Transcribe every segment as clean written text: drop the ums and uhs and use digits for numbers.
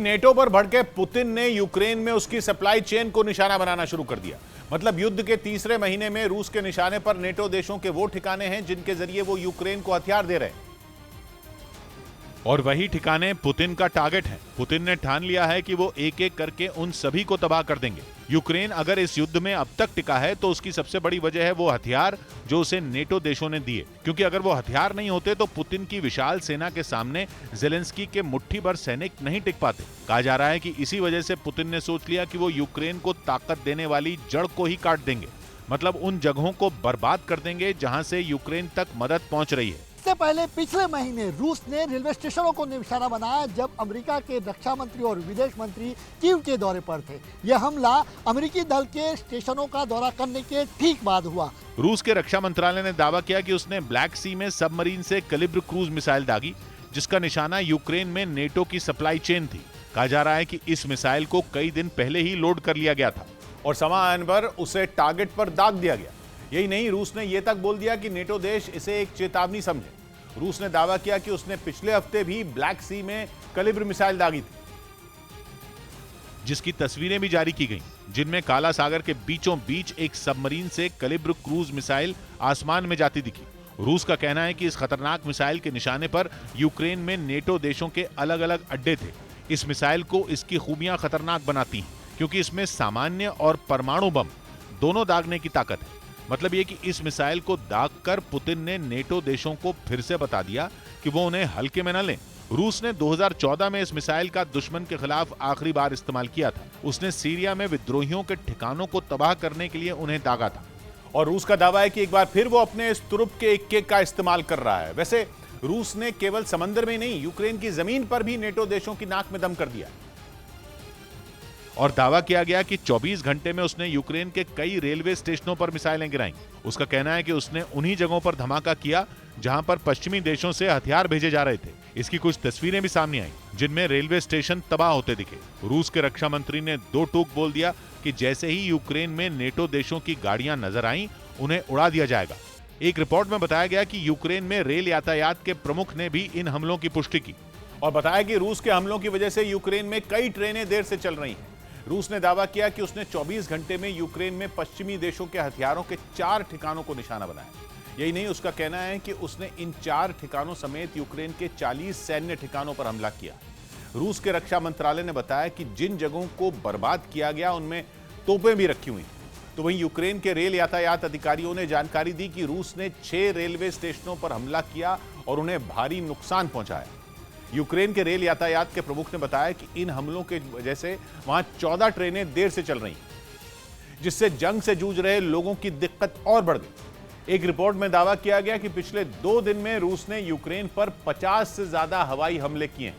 NATO पर भड़के Putin ने यूक्रेन में उसकी सप्लाई चेन को निशाना बनाना शुरू कर दिया। मतलब युद्ध के तीसरे महीने में रूस के निशाने पर नेटो देशों के वो ठिकाने हैं जिनके जरिए वो यूक्रेन को हथियार दे रहे हैं, और वही ठिकाने पुतिन का टारगेट है। पुतिन ने ठान लिया है कि वो एक एक करके उन सभी को तबाह कर देंगे। यूक्रेन अगर इस युद्ध में अब तक टिका है तो उसकी सबसे बड़ी वजह है वो हथियार जो उसे नेटो देशों ने दिए, क्योंकि अगर वो हथियार नहीं होते तो पुतिन की विशाल सेना के सामने जेलेंस्की के मुट्ठी भर सैनिक नहीं टिक पाते। कहा जा रहा है कि इसी वजह से पुतिन ने सोच लिया कि वो यूक्रेन को ताकत देने वाली जड़ को ही काट देंगे, मतलब उन जगहों को बर्बाद कर देंगे जहां से यूक्रेन तक मदद पहुंच रही है। इससे पहले पिछले महीने रूस ने रेलवे स्टेशनों को निशाना बनाया जब अमेरिका के रक्षा मंत्री और विदेश मंत्री कीव के दौरे पर थे। यह हमला अमेरिकी दल के स्टेशनों का दौरा करने के ठीक बाद हुआ। रूस के रक्षा मंत्रालय ने दावा किया कि उसने ब्लैक सी में सबमरीन से कैलिब्र क्रूज मिसाइल दागी, जिसका निशाना यूक्रेन में नेटो की सप्लाई चेन थी। कहा जा रहा है कि इस मिसाइल को कई दिन पहले ही लोड कर लिया गया था और समय आने पर उसे टारगेट पर दाग दिया गया। यही नहीं, रूस ने यह तक बोल दिया कि नेटो देश इसे एक चेतावनी समझे। रूस ने दावा किया कि उसने पिछले हफ्ते भी ब्लैक सी में कैलिब्र मिसाइल दागी थी, जिसकी तस्वीरें भी जारी की गईं, जिनमें काला सागर के बीचों बीच एक सबमरीन से कैलिब्र क्रूज मिसाइल आसमान में जाती दिखी। रूस का कहना है कि इस खतरनाक मिसाइल के निशाने पर यूक्रेन में नेटो देशों के अलग अलग अड्डे थे। इस मिसाइल को इसकी खूबियां खतरनाक बनाती हैं, क्योंकि इसमें सामान्य और परमाणु बम दोनों दागने की ताकत है। मतलब ये कि इस मिसाइल को दाग कर पुतिन ने नेटो देशों को फिर से बता दिया कि वो उन्हें हल्के में न लें। रूस ने 2014 में इस मिसाइल का दुश्मन के खिलाफ आखिरी बार इस्तेमाल किया था। उसने सीरिया में विद्रोहियों के ठिकानों को तबाह करने के लिए उन्हें दागा था, और रूस का दावा है कि एक बार फिर वो अपने इस तुरुप के इक्के का इस्तेमाल कर रहा है। वैसे रूस ने केवल समंदर में नहीं, यूक्रेन की जमीन पर भी नेटो देशों की नाक में दम कर दिया, और दावा किया गया कि 24 घंटे में उसने यूक्रेन के कई रेलवे स्टेशनों पर मिसाइलें गिराईं। उसका कहना है कि उसने उन्हीं जगहों पर धमाका किया जहां पर पश्चिमी देशों से हथियार भेजे जा रहे थे। इसकी कुछ तस्वीरें भी सामने आई जिनमें रेलवे स्टेशन तबाह होते दिखे। रूस के रक्षा मंत्री ने दो टूक बोल दिया कि जैसे ही यूक्रेन में नेटो देशों की गाड़ियां नजर आईं, उन्हें उड़ा दिया जाएगा। एक रिपोर्ट में बताया गया कि यूक्रेन में रेल यातायात के प्रमुख ने भी इन हमलों की पुष्टि की और बताया कि रूस के हमलों की वजह से यूक्रेन में कई ट्रेनें देर से चल रही हैं। रूस ने दावा किया कि उसने 24 घंटे में यूक्रेन में पश्चिमी देशों के हथियारों के 4 ठिकानों को निशाना बनाया। यही नहीं, उसका कहना है कि उसने इन 4 ठिकानों समेत यूक्रेन के 40 सैन्य ठिकानों पर हमला किया। रूस के रक्षा मंत्रालय ने बताया कि जिन जगहों को बर्बाद किया गया उनमें तोपें भी रखी हुई थी। तो वहीं यूक्रेन के रेल यातायात अधिकारियों ने जानकारी दी कि रूस ने 6 रेलवे स्टेशनों पर हमला किया और उन्हें भारी नुकसान पहुंचाया। यूक्रेन के रेल यातायात के प्रमुख ने बताया कि इन हमलों के वजह से वहां 14 ट्रेनें देर से चल रही, जिससे जंग से जूझ रहे लोगों की दिक्कत और बढ़ गई। एक रिपोर्ट में दावा किया गया कि पिछले 2 दिन में रूस ने यूक्रेन पर 50 से ज्यादा हवाई हमले किए हैं,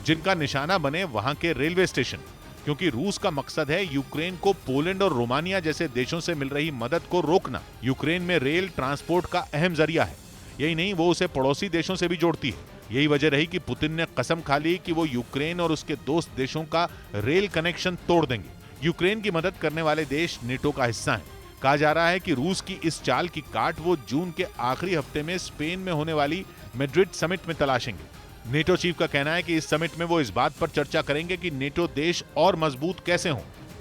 जिनका निशाना बने वहां के रेलवे स्टेशन, क्योंकि रूस का मकसद है यूक्रेन को पोलैंड और रोमानिया जैसे देशों से मिल रही मदद को रोकना। यूक्रेन में रेल ट्रांसपोर्ट का अहम जरिया है। यही नहीं, वो उसे पड़ोसी देशों से भी जोड़ती है। यही वजह रही कि पुतिन ने कसम खा ली कि वो यूक्रेन और उसके दोस्त देशों का रेल कनेक्शन तोड़ देंगे। यूक्रेन की मदद करने वाले देश नेटो का हिस्सा हैं। कहा जा रहा है कि रूस की इस चाल की काट वो जून के आखिरी हफ्ते में स्पेन में होने वाली मैड्रिड समिट में तलाशेंगे। नेटो चीफ का कहना है कि इस समिट में वो इस बात पर चर्चा करेंगे कि नेटो देश और मजबूत कैसे हों।